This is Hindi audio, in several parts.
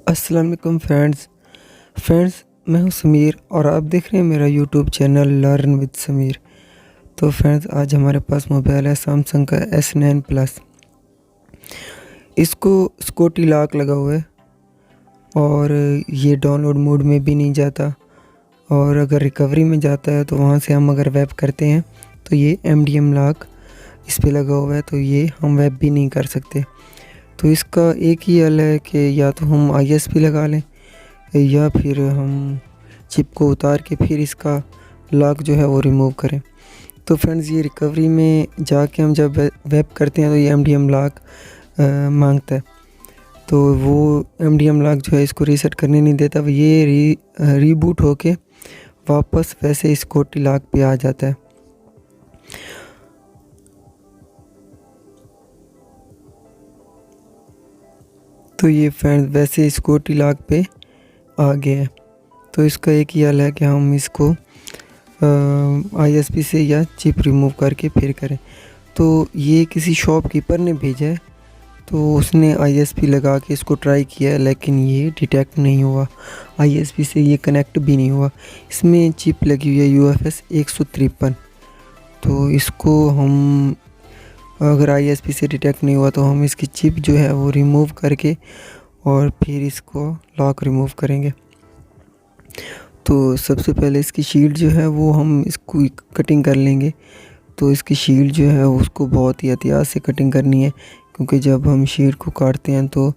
अस्सलाम वालेकुम फ्रेंड्स मैं हूं समीर और आप देख रहे हैं मेरा YouTube channel learn with Sameer. तो फ्रेंड्स आज हमारे पास मोबाइल है सैमसंग का S9 प्लस। इसको सिक्योरिटी लॉक लगा हुआ है और ये डाउनलोड मोड में भी नहीं जाता, और अगर रिकवरी में जाता है तो वहाँ से हम अगर वेब करते हैं तो ये MDM लॉक इस पे लगा हुआ है, तो ये हम वेब भी नहीं कर सकते। तो इसका एक ही हल है कि या तो हम ISP लगा लें या फिर हम चिप को उतार के फिर इसका लॉक जो है वो रिमूव करें। तो फ्रेंड्स ये रिकवरी में जाके हम जब वेब करते हैं तो ये MDM लॉक मांगता है, तो वो MDM लॉक जो है इसको रीसेट करने नहीं देता। ये रीबूट होके वापस वैसे सिक्योरिटी लॉक पे आ जाता है। तो ये फ्रेंड्स वैसे सिक्योरिटी लॉक पे आ गया है। तो इसका एक ही हल है कि हम इसको ISP से या चिप रिमूव करके फिर करें। तो ये किसी शॉपकीपर ने भेजा है, तो उसने ISP लगा के इसको ट्राई किया है, लेकिन ये डिटेक्ट नहीं हुआ, ISP से ये कनेक्ट भी नहीं हुआ। इसमें चिप लगी हुई है UFS 153। तो इसको हम अगर ISP से डिटेक्ट नहीं हुआ तो हम इसकी चिप जो है वो रिमूव करके और फिर इसको लॉक रिमूव करेंगे। तो सबसे पहले इसकी शील्ड जो है वो हम इसको कटिंग कर लेंगे। तो इसकी शील्ड जो है उसको बहुत ही एहतियात से कटिंग करनी है, क्योंकि जब हम शील्ड को काटते हैं तो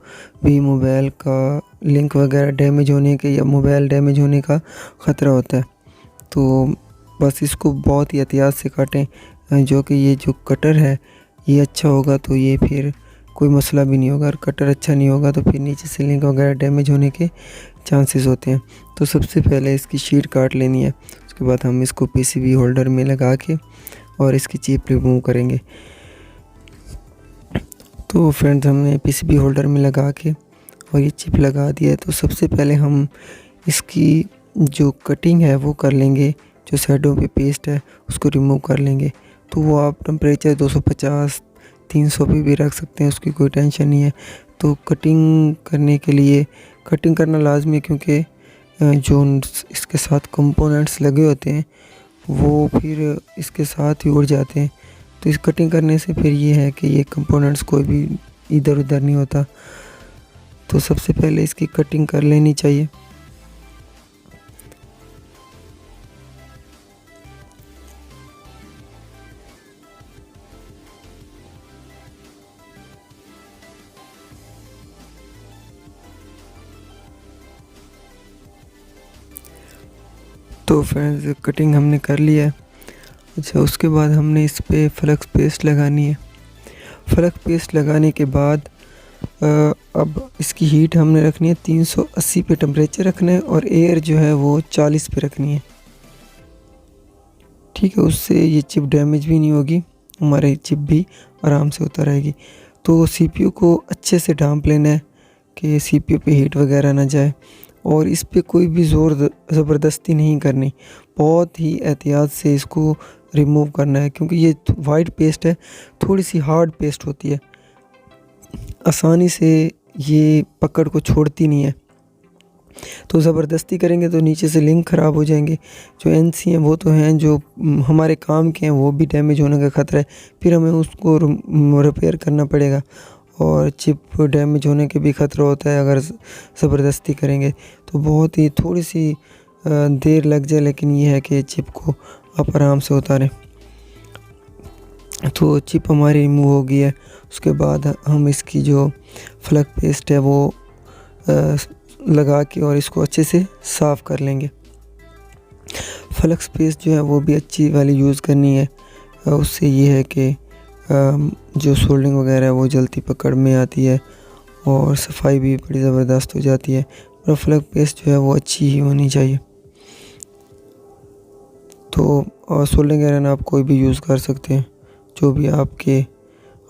भी मोबाइल का लिंक वगैरह डैमेज होने के या मोबाइल डैमेज होने का ख़तरा होता है। तो बस इसको बहुत ही एहतियात से काटें, जो कि ये जो कटर है ये अच्छा होगा तो ये फिर कोई मसला भी नहीं होगा, और कटर अच्छा नहीं होगा तो फिर नीचे से लिंक वगैरह डैमेज होने के चांसेस होते हैं। तो सबसे पहले इसकी शीट काट लेनी है, उसके बाद हम इसको PCB होल्डर में लगा के और इसकी चिप रिमूव करेंगे। तो फ्रेंड्स हमने PCB होल्डर में लगा के और ये चिप लगा दिया है। तो सबसे पहले हम इसकी जो कटिंग है वो कर लेंगे, जो साइडों पे पेस्ट है उसको रिमूव कर लेंगे। तो वो आप टेम्परेचर 250-300 पे भी रख सकते हैं, उसकी कोई टेंशन नहीं है। तो कटिंग करने के लिए कटिंग करना लाजमी है, क्योंकि जो इसके साथ कंपोनेंट्स लगे होते हैं वो फिर इसके साथ ही उड़ जाते हैं। तो इस कटिंग करने से फिर ये है कि ये कंपोनेंट्स कोई भी इधर उधर नहीं होता। तो सबसे पहले इसकी कटिंग कर लेनी चाहिए। तो फ्रेंड्स कटिंग हमने कर लिया है। अच्छा, उसके बाद हमने इस पे फ्लक्स पेस्ट लगानी है। फ्लक्स पेस्ट लगाने के बाद अब इसकी हीट हमने रखनी है 380 पे टेम्परेचर रखना है, और एयर जो है वो 40 पे रखनी है। ठीक है, उससे ये चिप डैमेज भी नहीं होगी, हमारी चिप भी आराम से उतर आएगी। तो CPU को अच्छे से ढांप लेना है कि CPU पे हीट वगैरह ना जाए, और इस पे कोई भी ज़ोर ज़बरदस्ती नहीं करनी, बहुत ही एहतियात से इसको रिमूव करना है, क्योंकि ये वाइट पेस्ट है, थोड़ी सी हार्ड पेस्ट होती है, आसानी से ये पकड़ को छोड़ती नहीं है। तो ज़बरदस्ती करेंगे तो नीचे से लिंक ख़राब हो जाएंगे। जो NC हैं वो तो हैं जो हमारे काम के हैं, वो भी डैमेज होने का ख़तरा है, फिर हमें उसको रिपेयर करना पड़ेगा, और चिप डैमेज होने के भी ख़तरा होता है अगर ज़बरदस्ती करेंगे। तो बहुत ही थोड़ी सी देर लग जाए, लेकिन ये है कि चिप को आप आराम से उतारें। तो चिप हमारी रिमूव हो गई है। उसके बाद हम इसकी जो फ्लक्स पेस्ट है वो लगा के और इसको अच्छे से साफ़ कर लेंगे। फ्लक्स पेस्ट जो है वो भी अच्छी वाली यूज़ करनी है, उससे ये है कि जो सोल्डिंग वगैरह है वो जल्दी पकड़ में आती है और सफाई भी बड़ी ज़बरदस्त हो जाती है। और फ्लक्स पेस्ट जो है वो अच्छी ही होनी चाहिए। तो सोल्डिंग आयरन आप कोई भी यूज़ कर सकते हैं, जो भी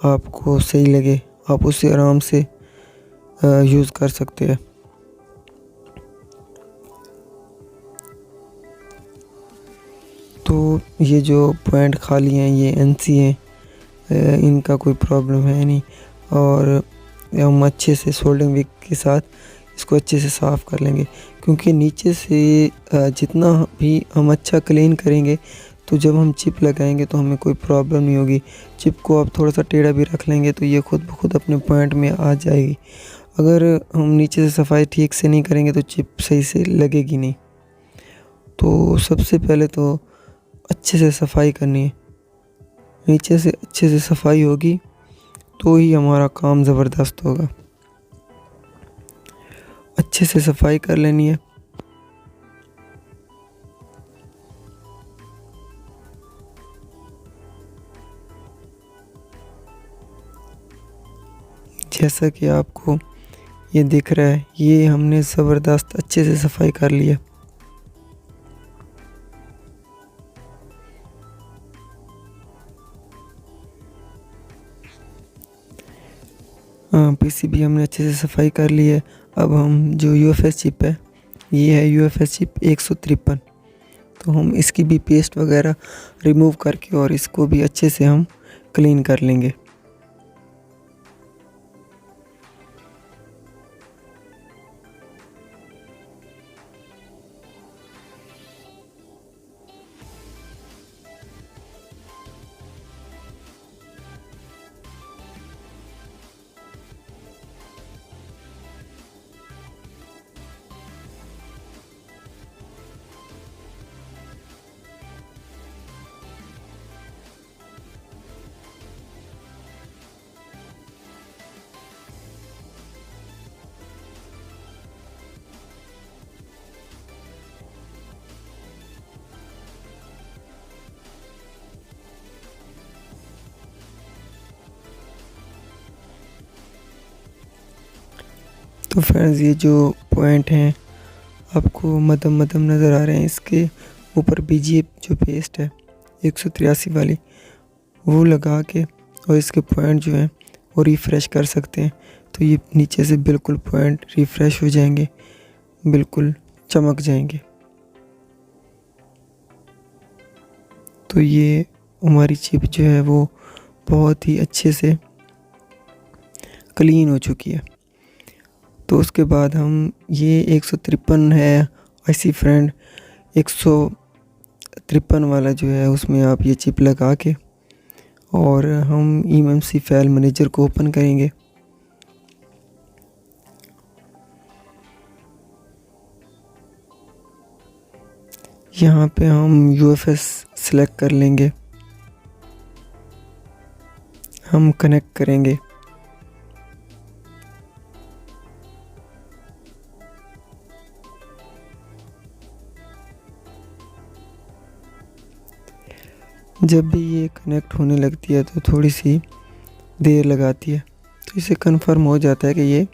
आपको सही लगे आप उसे आराम से यूज़ कर सकते हैं। तो ये जो पॉइंट खाली हैं ये NC हैं, इनका कोई प्रॉब्लम है नहीं, और हम अच्छे से सोल्डिंग विक के साथ इसको अच्छे से साफ़ कर लेंगे, क्योंकि नीचे से जितना भी हम अच्छा क्लीन करेंगे तो जब हम चिप लगाएंगे तो हमें कोई प्रॉब्लम नहीं होगी। चिप को आप थोड़ा सा टेढ़ा भी रख लेंगे तो ये खुद ब खुद अपने पॉइंट में आ जाएगी। अगर हम नीचे से सफाई ठीक से नहीं करेंगे तो चिप सही से लगेगी नहीं। तो सबसे पहले तो अच्छे से सफाई करनी है, नीचे से अच्छे से सफाई होगी तो ही हमारा काम ज़बरदस्त होगा। अच्छे से सफाई कर लेनी है। जैसा कि आपको ये दिख रहा है, ये हमने ज़बरदस्त अच्छे से सफाई कर लिया। पीसीबी हमने अच्छे से सफाई कर ली है। अब हम जो यूएफएस चिप है, ये है यूएफएस चिप 153, तो हम इसकी भी पेस्ट वगैरह रिमूव करके और इसको भी अच्छे से हम क्लीन कर लेंगे। तो फ्रेंड्स, ये जो पॉइंट हैं आपको मध्यम मध्यम नज़र आ रहे हैं, इसके ऊपर बीजीए जो पेस्ट है 183 वाली, वो लगा के और इसके पॉइंट जो हैं वो रिफ़्रेश कर सकते हैं। तो ये नीचे से बिल्कुल पॉइंट रिफ़्रेश हो जाएंगे, बिल्कुल चमक जाएंगे। तो ये हमारी चिप जो है वो बहुत ही अच्छे से क्लीन हो चुकी है। तो उसके बाद हम ये 153 है आईसी फ्रेंड 153 वाला जो है, उसमें आप ये चिप लगा के और हम eMMC फाइल मैनेजर को ओपन करेंगे। यहाँ पे हम यूएफएस सेलेक्ट कर लेंगे, हम कनेक्ट करेंगे। जब भी ये कनेक्ट होने लगती है तो थोड़ी सी देर लगाती है, तो इसे कंफर्म हो जाता है कि ये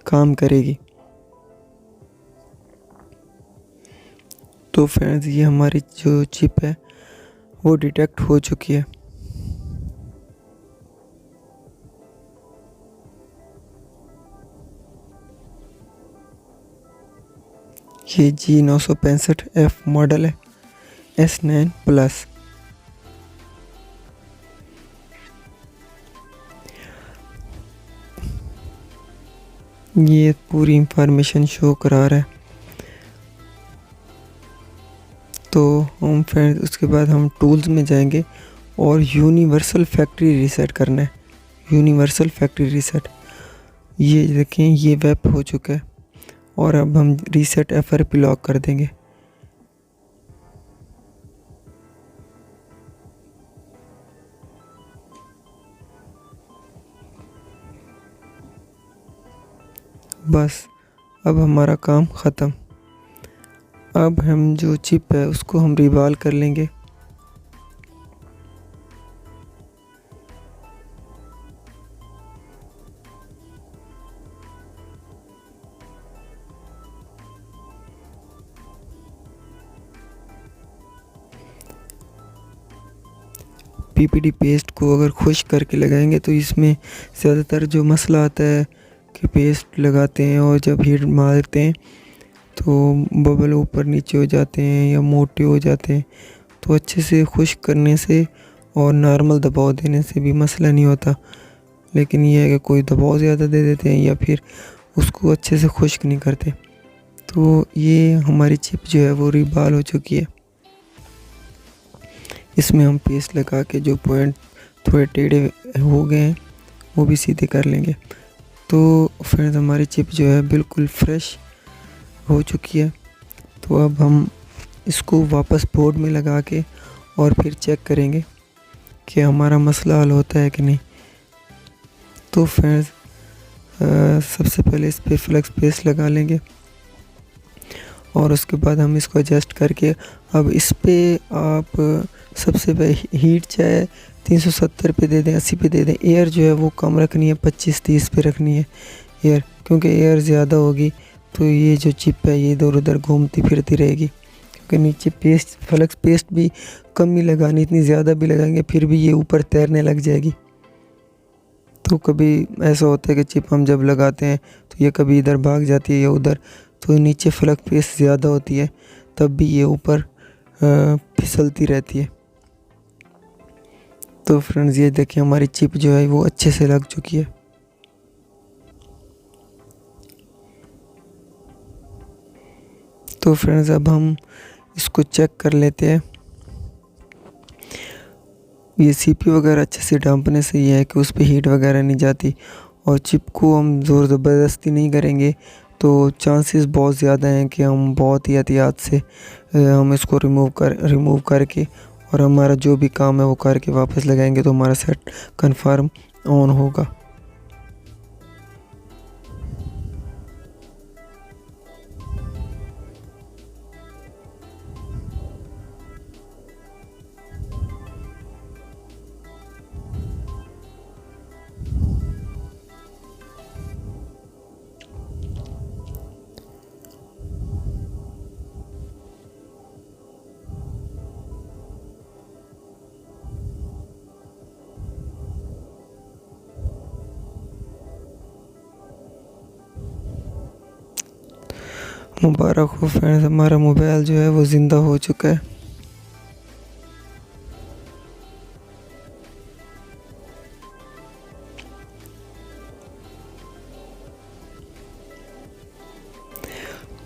काम करेगी। तो फ्रेंड्स, ये हमारी जो चिप है वो डिटेक्ट हो चुकी है। ये G965F मॉडल है S9+। ये पूरी इंफॉर्मेशन शो करा रहा है। तो हम फ्रेंड्स, उसके बाद हम टूल्स में जाएंगे और यूनिवर्सल फैक्ट्री रीसेट करना है। यूनिवर्सल फैक्ट्री रीसेट, ये देखें, ये वेब हो चुका है और अब हम रीसेट FRP लॉक कर देंगे। बस, अब हमारा काम ख़त्म। अब हम जो चिप है उसको हम रिवॉल्व कर लेंगे। PPT पेस्ट को अगर खुश करके लगाएंगे तो इसमें ज़्यादातर जो मसला आता है कि पेस्ट लगाते हैं और जब हीट मारते हैं तो बबल ऊपर नीचे हो जाते हैं या मोटे हो जाते हैं। तो अच्छे से खुश करने से और नॉर्मल दबाव देने से भी मसला नहीं होता, लेकिन ये है कि कोई दबाव ज़्यादा दे देते हैं या फिर उसको अच्छे से खुश्क नहीं करते। तो ये हमारी चिप जो है वो रिबाल हो चुकी है। इसमें हम पेस्ट लगा के जो पॉइंट थोड़े टेढ़े हो गए हैं वो भी सीधे कर लेंगे। तो फ्रेंड्स हमारी चिप जो है बिल्कुल फ्रेश हो चुकी है। तो अब हम इसको वापस बोर्ड में लगा के और फिर चेक करेंगे कि हमारा मसला हल होता है कि नहीं। तो फ्रेंड्स सबसे पहले इस पे फ्लेक्स पेस्ट लगा लेंगे और उसके बाद हम इसको एडजस्ट करके अब इस पे आप सबसे पहले हीट चाहे 370 पे दे दें, 80 पे दे दें। एयर जो है वो कम रखनी है, 25-30 पे रखनी है एयर, क्योंकि एयर ज़्यादा होगी तो ये जो चिप है ये इधर उधर घूमती फिरती रहेगी। क्योंकि नीचे पेस्ट फ्लेक्स पेस्ट भी कम ही लगानी, इतनी ज़्यादा भी लगाएंगे फिर भी ये ऊपर तैरने लग जाएगी। तो कभी ऐसा होता है कि चिप हम जब लगाते हैं तो ये कभी इधर भाग जाती है या उधर, तो नीचे फ्लेक्स पेस्ट ज़्यादा होती है तब भी ये ऊपर फिसलती रहती है। तो फ्रेंड्स ये देखिए हमारी चिप जो है वो अच्छे से लग चुकी है। तो फ्रेंड्स अब हम इसको चेक कर लेते हैं। ये सीपीयू वगैरह अच्छे से डांपने से ये है कि उस पर हीट वगैरह नहीं जाती, और चिप को हम ज़ोर ज़बरदस्ती नहीं करेंगे तो चांसेस बहुत ज़्यादा हैं कि हम बहुत ही एहतियात से हम इसको रिमूव करके और हमारा जो भी काम है वो करके वापस लगाएंगे तो हमारा सेट कन्फर्म ऑन होगा। मुबारक हो फ्रेंड्स, हमारा मोबाइल जो है वो ज़िंदा हो चुका है।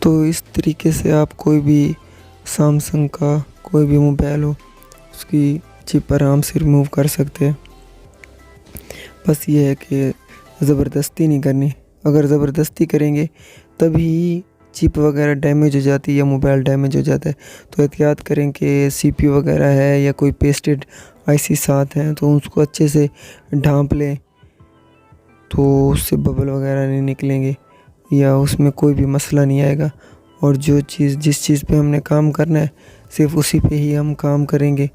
तो इस तरीके से आप कोई भी सैमसंग का कोई भी मोबाइल हो उसकी चिप आराम से रिमूव कर सकते हैं। बस ये है कि ज़बरदस्ती नहीं करनी, अगर ज़बरदस्ती करेंगे तभी चिप वगैरह डैमेज हो जाती है या मोबाइल डैमेज हो जाता है। तो एहतियात करें कि सीपीयू वगैरह है या कोई पेस्टेड आईसी साथ हैं तो उसको अच्छे से ढांप लें तो उससे बबल वगैरह नहीं निकलेंगे या उसमें कोई भी मसला नहीं आएगा। और जो चीज़ जिस चीज़ पे हमने काम करना है सिर्फ उसी पे ही हम काम करेंगे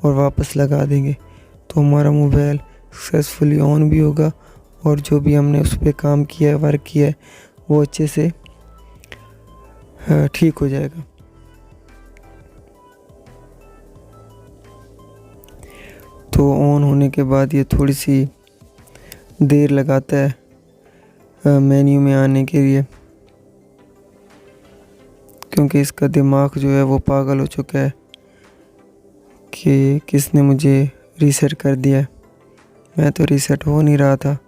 और वापस लगा देंगे तो हमारा मोबाइल सक्सेसफुली ऑन भी होगा और जो भी हमने उस पर काम किया है, वर्क किया है, वो अच्छे से ठीक हो जाएगा। तो ऑन होने के बाद ये थोड़ी सी देर लगाता है मेन्यू में आने के लिए, क्योंकि इसका दिमाग जो है वो पागल हो चुका है कि किसने मुझे रीसेट कर दिया। मैं तो रीसेट हो नहीं रहा था।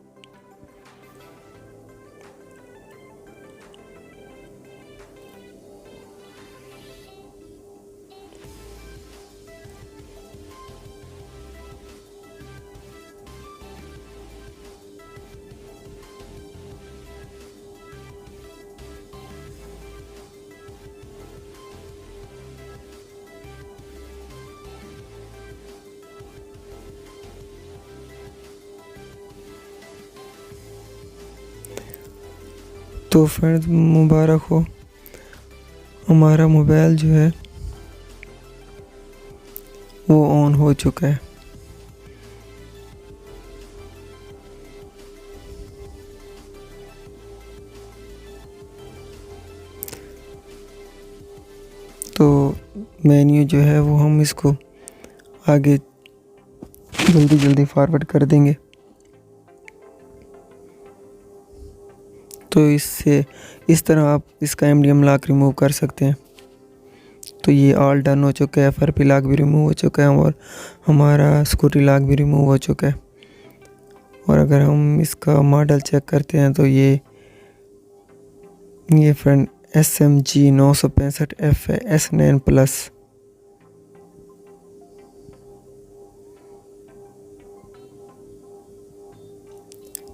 तो फ्रेंड्स मुबारक हो, हमारा मोबाइल जो है वो ऑन हो चुका है। तो मेन्यू जो है वो हम इसको आगे जल्दी जल्दी फॉरवर्ड कर देंगे। तो इससे इस तरह आप इसका एमडीएम लॉक रिमूव कर सकते हैं। तो ये ऑल डन हो चुका है, एफआरपी लॉक भी रिमूव हो चुका है और हमारा सिक्योरिटी लॉक भी रिमूव हो चुका है। और अगर हम इसका मॉडल चेक करते हैं तो ये ये फ्रेंड SMG 965F है S9 प्लस।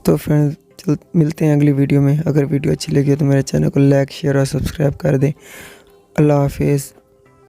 तो फ्रेंड्स चल मिलते हैं अगली वीडियो में। अगर वीडियो अच्छी लगी हो तो मेरे चैनल को लाइक शेयर और सब्सक्राइब कर दें। अल्लाह हाफिज़।